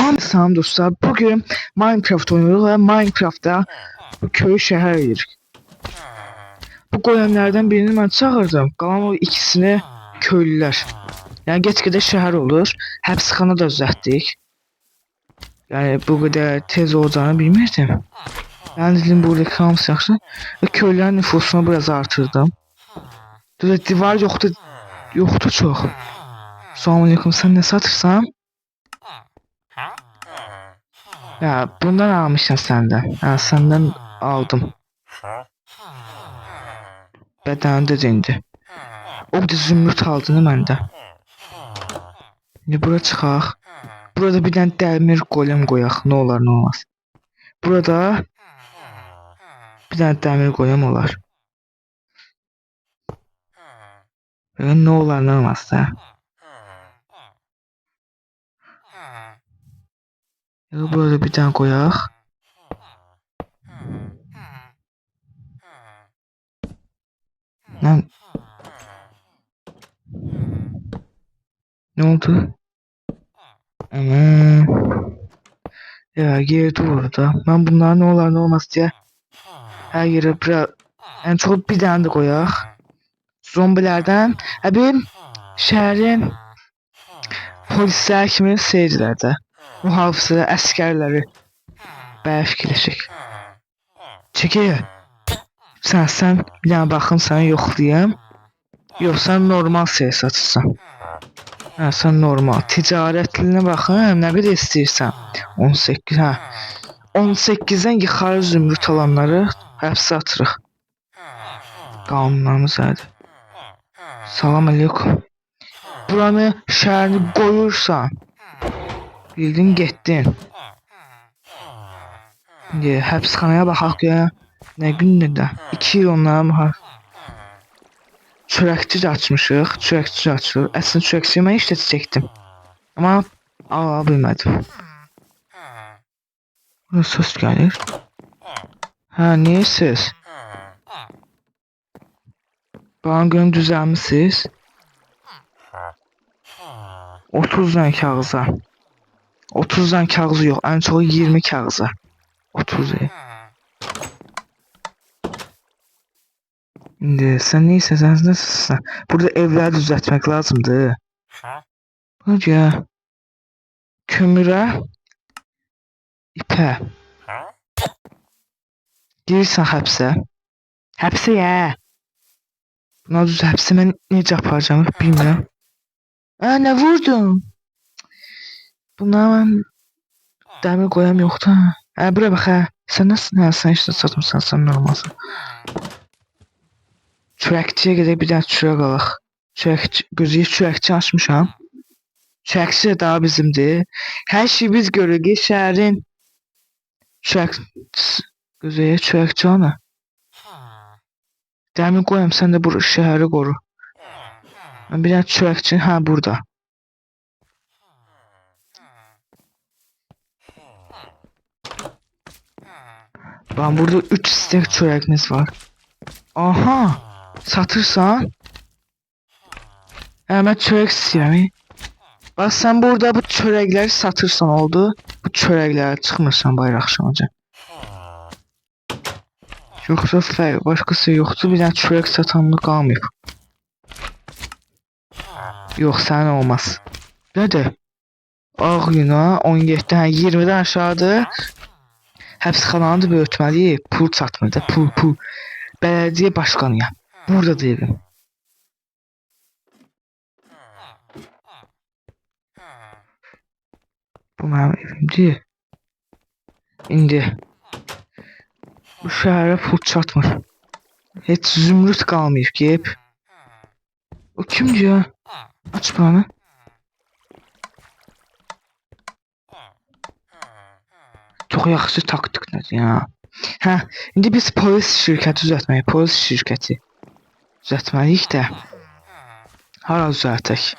Salam dostlar, bugün Minecraft oynuyoruz ve Minecraft'ta bu köy şehir edirik. Bu golemlerden birini ben çağırdım. Qalan o ikisini köylülər. Yani get-gedə şehir olur. Həbsxana da düzəltdik. Yani bu kadar tez olacağını bilmirdim. Yani dedim buradaki hamısı yaxşı. Ve köylülərin nüfusunu biraz artırdım. Düzə divar yoktu çox. Selamünaleyküm, sen ne satırsan? Ya bundan almışım senden. Ha, senden aldım. Bedende indi. O da zümrüt aldığını məndə. Şimdi bura çıxaq. Burada bir tane demir golem koyaq. Ne olar ne olmaz. Burada bir tane demir golem olar. Ne olar ne olmaz da. Burada bir tane koyaq. Lan. Ne oldu? Aman. Ya girdi orada. Ben bunlar ne olar ne olmaz diye her yere biraz en çok bir tane de koyaq. Zombilerden abi şehrin polisler kimi seyirciler de. Muhafızları, əsgərləri bəyə fikirləşik. Çəkil. Sən bir dənə baxım səni yoxlayım. Yox, sən normal şey satırsan. Hə, sən normal. Ticarətlinə baxım, nə qədər istəyirsən. 18, hə. 18-dən yuxarı zümrüt alanları həbsə atırıq. Qanunlarımız nədir? Salam aleykum. Buranı şəhərini qoyursan, bildin getdin. Həbsxanaya baxaq ya. Nə gündür də? 2 il onlara baxaq. Çörəkçi açmışıq. Çörəkçi açılır. Əslində çörəkçiyi mən işlətəcəkdim. Amma ala bilmədim. Burada söz gəlir. Hə, niyə siz? Bana görüm düzəlmişsiniz. 30 tane kağıza. 30 tane kağızı yok. En çoğu 20 kağıza. 30. Şimdi sen neyse sen nasılsın? Burada evler düzeltmek lazımdı. Bak ya. Kömüre. İpe. Girsən həbsə. Həbsə ya. Buna düz həbsə mən necə aparacağımı bilmirəm. Ne vurdum? Buna ben demir koyam yoktu. Buraya bak ha. Sen nasılsın? Ha, sen işte satmışsan sen normalsın. Çörəkçiyə gedək bir dənə çörək alaq. Gözüyə çörəkçi açmışam. Çörəkçi də daha bizimdir. Hər şey biz görürük. Şəhərin gözüyə çörəkçi ana. Demir koyam sen de bu şəhəri qoru. Ben bir dənə çörəkçi ha burada. Ben burada 3 stek çörekimiz var. Aha! Satırsan? Hemen çörek istəyirəm. Bak sen burada bu çörekleri satırsan oldu. Bu çörekleri çıxmırsan bayır axşamca. Yoksa fərq başqası yoxdur. Bir dənə çörek satanlı qalmayıb. Yox, sənin olmaz. Nədir? Ağ günə 17-dən 20-dən aşağıdır. Həbsxananı da böyütməliyik. Pul çatmır da, pul. Bələdiyyə başqanıyam. Burada deyim. Bu mənim evimdir. İndi bu şəhərə pul çatmır. Heç zümrüt qalmayıb ki. O kimdir ya? Aç buranı. Çok yaxşı taktik nədir ya? Hə, indi biz polis şirkəti düzəltməliyik də. Hara düzəltək?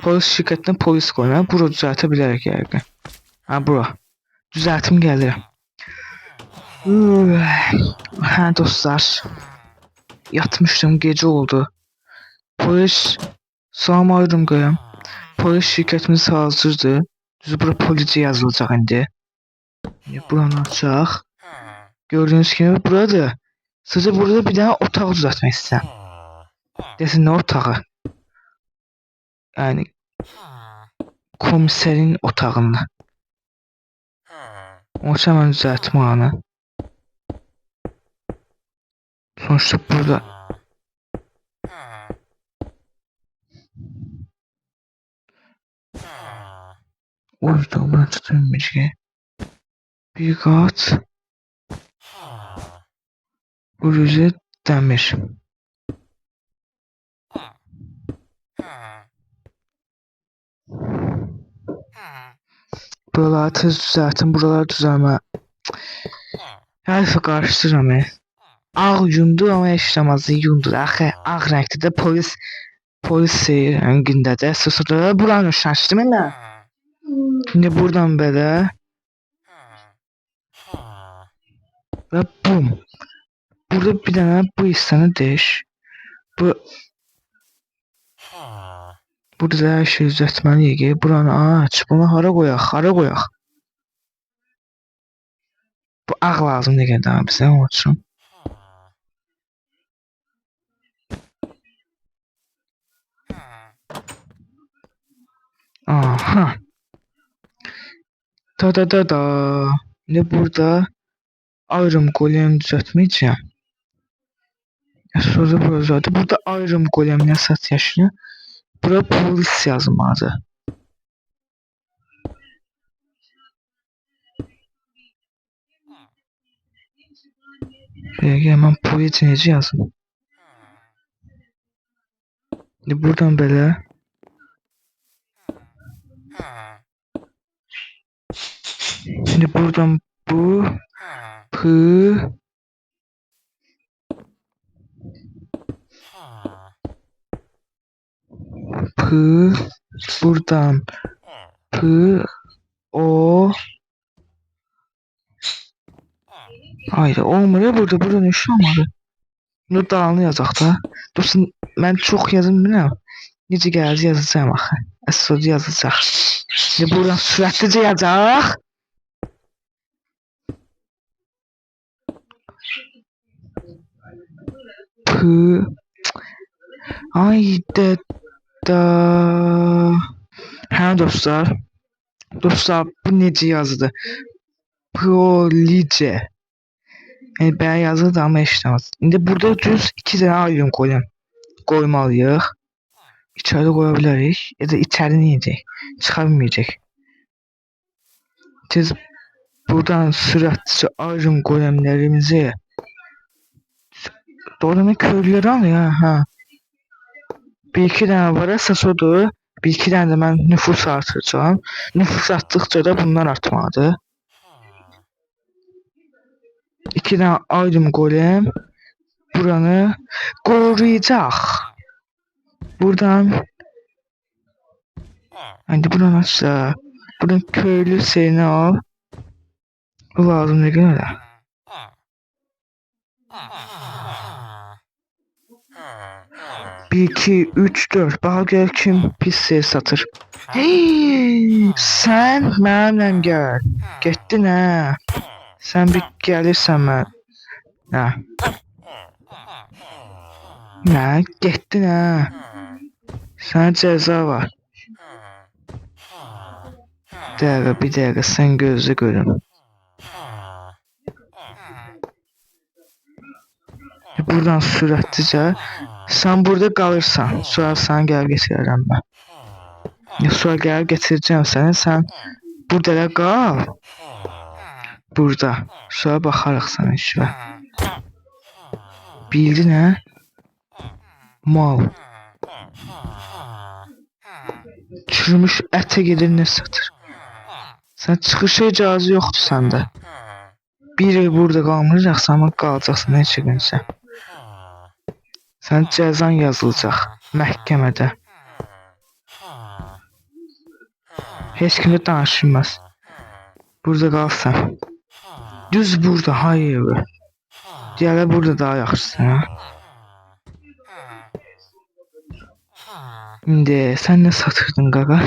Polis şirkətinə polis qoymaq, bura düzəltə bilərək yəqin. Ha, bura. Düzəltim gəlirəm. Hə dostlar. Yatmışdım, gecə oldu. Polis, salam ayrım qoyam. Polis şirkətimiz hazırdır. Düz bura polici yazılacaq indi. Buranı açaq. Gördüğünüz gibi burada. Sizce burada bir tane otaq düzəltmək istəyirəm. Desin nə otağı? Yani komiserin otağında. O hemen düzeltme anı. Sonuçta burada o yüzden buna tutulmuş ki bir kat bu yüzü demir. Buraları tez düzeltin, buraları düzelme. Her şey karıştırıram. Ağ yundur ama işlemezdi yundur. Axı ağ renkli de polis rəngində də sıçradı. Buranı şaşdım mən. Şimdi buradan belə və bum. Burada bir dənə bu hissəni deş. Burada her şey düzəltməliyik ki, buranı aç. Bunu hara qoyaq? Bu ağ lazım deyil daha bizə onun üçün. Aha. Da. Ne burada ayrım golem düzeltmeyeceğim. Sonra burada ayrım golemine sat yaşını. Burada polis yazmadı. Hemen polis neci yazım. Buradan böyle. Şimdi buradan bu buradan o hayır olmuyor burada ne şey olmadı. Bunu dağını yazaq da. Dostum ben çok yazım bilmirəm. Necə gələcək yazacağım axı. Əsas yazacaq. Şimdi buradan sürətlicə yazacaq. Ay da. Hə dostlar. Dostlar bu necə yazdı? Police. Yani ben yazdı ama işlemez. Şimdi burada düz 2 tane ayrım koymalıyıq. İçeride koyabiliriz. Ya da içeride ne yiyecek? Çıkabilmeyecek. Biz buradan süratli ayrım golemlerimizi doğrudan köylüleri al ya. Ha. Bir iki tane var esas odur. Bir iki tane de ben nüfus artıracağım. Nüfus arttıkça da bunlar artmadı. 2 tane ayrım golem buranı koruyacak. Buradan hani buradan aşağı. Buradan köylü seni al. Bu lazım değil mi? 1, 2, 3, 4. Bax gör kim pis şey satır. Hey, sən mənimlə gəl. Getdin hə. Sən bir gəlirsən mən. Hə. Nə, getdin hə. Sənə cəza var. Bir dəqiqə sən gözlə görüm. Buradan sürətlicə sen burada kalırsan. Sonra sana gəlib getirərəm mən. Sonra gəlib getirəcəm səni. Sən burada da qal. Burada. Sonra baxarıq sana işə. Bildin hə? Mal. Çürümüş ətə gedir nə satır. Sən çıxışa icazə yoxdur səndə. Bir il burada qalmayacaqsan, amma qalacaqsan neçə gün sən. Sən cəzan yazılacaq məhkəmədə. Heç kimlə danışılmaz. Burada qalsan. Düz burada, hayır. Deyələ burada daha yaxşısan ha. İndi sən nə satırdın qaqa?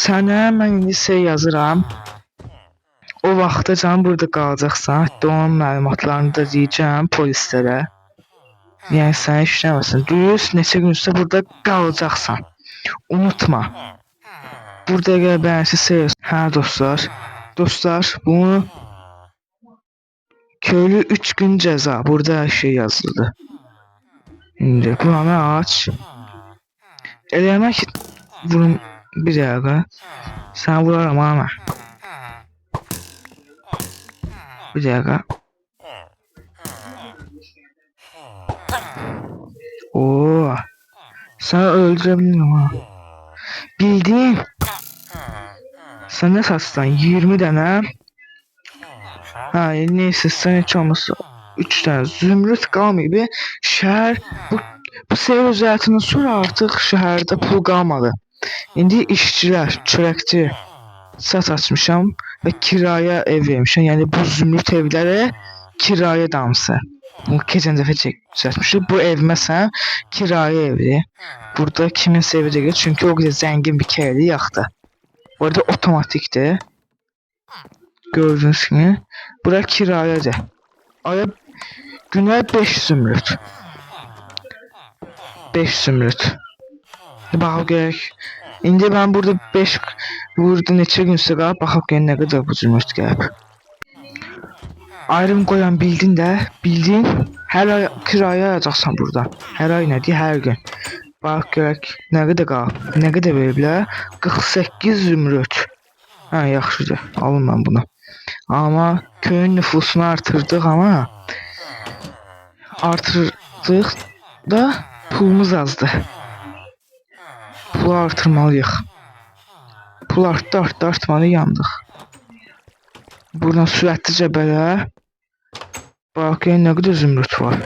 Sənə mən indi şey yazıram. O vaxtda canım burada qalacaqsan. Hətta onun məlumatlarını da deyəcəm polislərə. Yəni sənə işləməsin. Düz neçə günsə burada qalacaqsan. Unutma. Burada əgər bənsi şey... Hə dostlar. Dostlar bunu... Köylü 3 gün cəza. Burada hər şey yazıldı. İndi buranı aç. Eləmək... Vurum bir dəqiqə. Səni vuraram ama. Bir dəqiqə. Oo. Səni öldürə bilmirəm ha. Bildin. Sən nə satsan? 20 dənə. Ha, neyse sən heç olmasa 3 dənə zümrüt qalmayıb. Şəhər bu seyir özəltindən sonra artıq şəhərdə pul qalmadı. İndi işçilər, çörəkçi sat açmışam və kiraya ev vermişəm. Yəni bu zümrüt evləri kiraya damsı. Bu keçən dəfə çəkmişik. Bu ev məsələn kirayə evi. Burada kiminsə evi deyil. Çünki o qədər zəngin bir kərli yaxdı. Bu arada otomatikdir. Gördüyünüz kimi. Bura kirayadır. Aya günə 5 zümrüt. 5 zümrüt. Baxaq görək. İndi ben burada 5 burada neçə günsə qalıb baxaq görək nə qədər bu zümrüt gəlib. Ayrım qoyan bildin də, bildin. Hər ay kiraya alacaqsan burada. Hər ay nədir? Hər gün. Bax görək nə qədər qalıb. Nə qədər veriblər? 48 zümrüt. Hə, yaxşıdır. Alın mən bunu. Amma köyün nüfusunu artırdıq ama artırdıq da pulumuz azdı. Pulu artırmalıyıq. Pul artmalı yandıq. Buradan sürətlicə belə. Bax, nə qədər zümrüt var.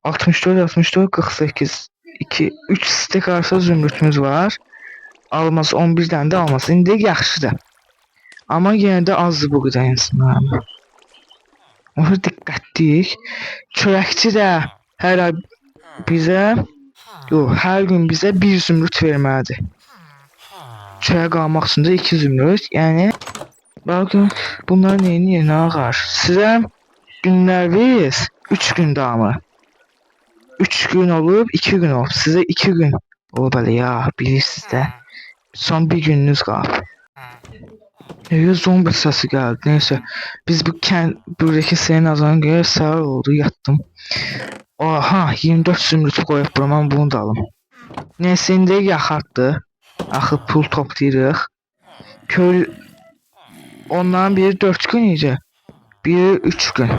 64, 48, 2, 3 stek arsa zümrütümüz var. Almaz 11 dənə də almaz. İndi yaxşıdır. Amma yenə də azdır bu qədər insanlar. Ona diqqətliyik. Çörəkçi də hər ay bizə, yox, hər gün bizə 1 zümrüt verməlidir. Çörək qalmaq üçün də 2 zümrüt. Yəni, bakın bunlar neyin yerinə ağar. Sizə günləriniz 3 gün damı. 3 gün olub, 2 gün olub. Sizə 2 gün olub hələ ya, bilirsiniz də. Son bir gününüz qalıb. Zombi səsi gəldi. Neyse, biz buradakı senin azanı görə səhər oldu, yatdım. Aha, 24 zümrütü qoyub bura, mən bunu da alım. Neyse, indi yaxardı. Axı pul toplayırıq. Köy onların biri 4 gün idi. Biri 3 gün.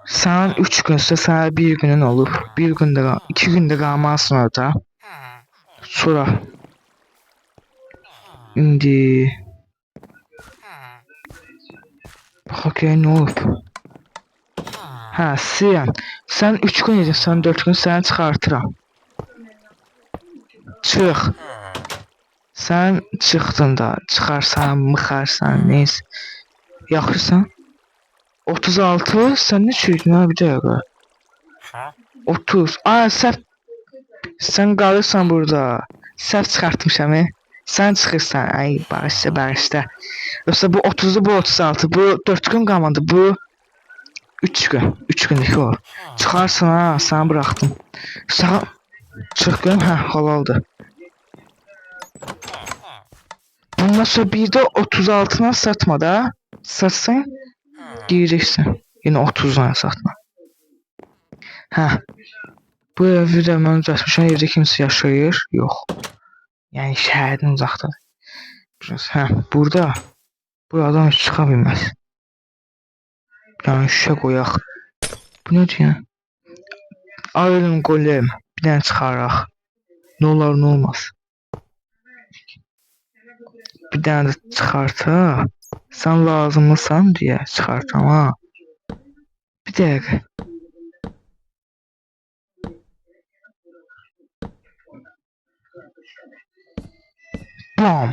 Sən 3 günsə sənə 1 günün olub. 1 gündə, 2 gündə qalmalısın orada. Sonra İndi baxaq nə olub? Hə, sən 3 gün edin, sən 4 gün səni çıxartıram. Çıx. Sən çıxdın da, çıxarsan, mıxarsan, neyse. Yaxırsan. 36, sən nə çüydün ha, bir dəqiqə. 30, sən qalırsan burada. Səhv çıxartmışam, Sən çıxırsan, ay bağışla. Yoxsa bu 30'du, bu 36, bu 4 gün qalmadı, bu 3 gün, 3 günlük o. Çıxarsın ha, səni bıraxdım. Çıx görüm, hə, halaldır. Bundan sonra bir də 36'dan satma da, satsan, gireceksin. Yine 30'dan satma. Hə, bu evi də mən düzəltmişəm, evdə kimsə yaşayır, yox. Yəni şəhərdən uzaqdadır. Hə, burada adam heç çıxa bilməz. Yəni şüşə qoyaq. Bu nədir ya? Iron Golem. Bir dənə çıxaraq. Nə olar, nə olmaz. Bir dənə də çıxartaq. Sən lazımlısan deyə çıxartam ha. Bir dəqiqə. Bam.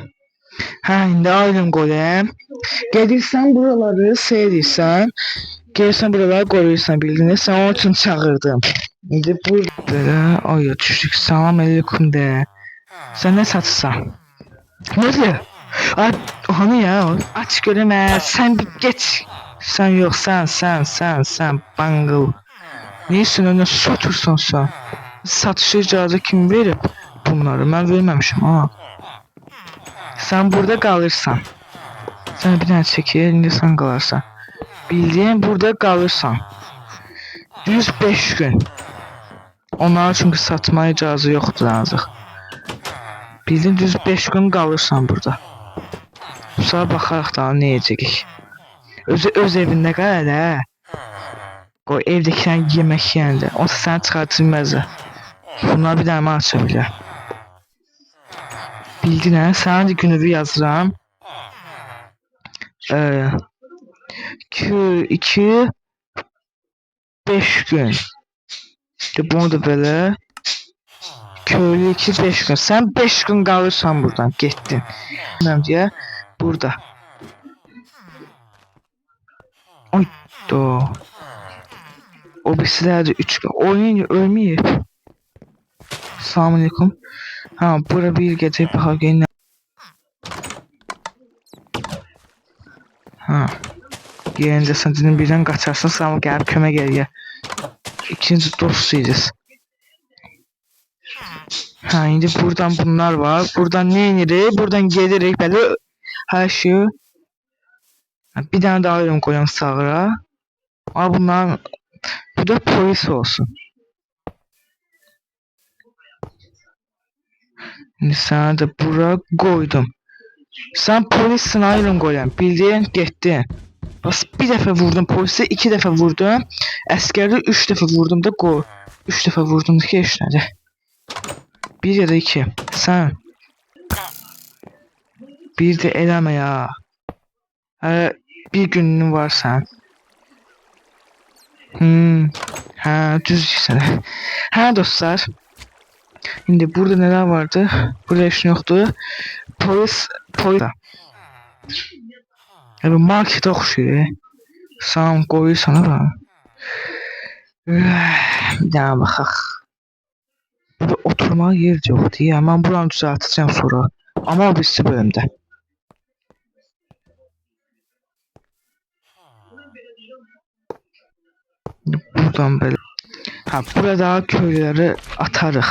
Hə, indi Iron Golem. Gedirsən buraları seyrirsən. Gelirsən buraları qoruyursan, bildiniz. Sən onun üçün çağırdım. İndi burada aya düşdük. Salam aleyküm də. Sen ne satırsan? Nerede? Ay, hani ya o? Aç göreme. Sen bir geç. Sen yok sen bangle. Neyse önüne sotursun sen. Satış icazı kim verip? Bunları ben vermemişim ha. Sen burada kalırsan. Sen bir tane çekil, indi sen kalarsan. Bildiğin burada kalırsan. Düz 5 gün. Onlar çünkü satma icazı yoktur azıq. Bildiğin düz 5 gün kalırsan burada. Sonra baxaraq da ne yiyəcəyik. Öz evində qal hələ. Qoy evdəkilər yemək yeyəndə. O səni çıxartılmazdı. Bunlar bir dənə aça bilər. Bildin hə? Sana da günü yazıram. 2 5 gün. İşte bunu da böyle. Köylü 2 5 gün. Sen 5 gün kalırsan buradan. Gittin. Ben diye burada. Ay do. O birisiler de 3 gün. Oyun ölmeyip. Selamünaleyküm. Ha bura bir gece daha gene. Ha. Yerinde sen dedim birden kaçarsın sana gelip köme gel. İkinci dostuyuz. Ha indi buradan bunlar var. Buradan ne inirik? Buradan gelirik böyle her şey. Bir tane daha yorum koyalım sağa. Ama bunlar bu da polis olsun. Şimdi sana da bura koydum. Sen polissin ayrım koyalım. Bildiğin gittin. Bas bir defa vurdum polise, 2 defa vurdum. Əskərdə 3 defa vurdum da qoy. 3 defa vurdum da ki işlədi. 1 ya da 2. Sen. Bir de eləmə ya. Hələ bir günün var sen. Ha düz sənə. Hə dostlar. Şimdi burada neler vardı? Burada heç nə yoxdur. Polis. Ya bir markete oxşuyur. Sen qoyursan da. Bir daha baxaq. Burada oturmağa yer yoxdur ya. Mən buranı düzəltəcəm sonra. Amma o birisi bölümdə. Buradan böyle. Ha burada köylüleri atarıq.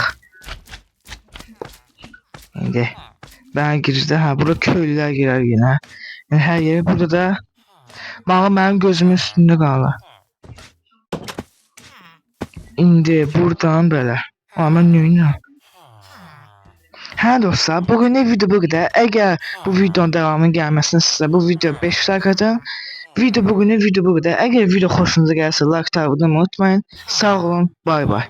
Şimdi ben girişdə ha burada köylülər girer yine. Yani her yere burada da benim gözümün üstünde qalır. İndi buradan böyle. Ama mən neyinə? Hə dostlar, bugün video bu qədər. Əgər bu videonun devamının gəlməsini sizə bu video 5 like atın. Video bu qədər. Əgər video xoşunuza gəlsə like tabını unutmayın. Sağ olun, bay bay.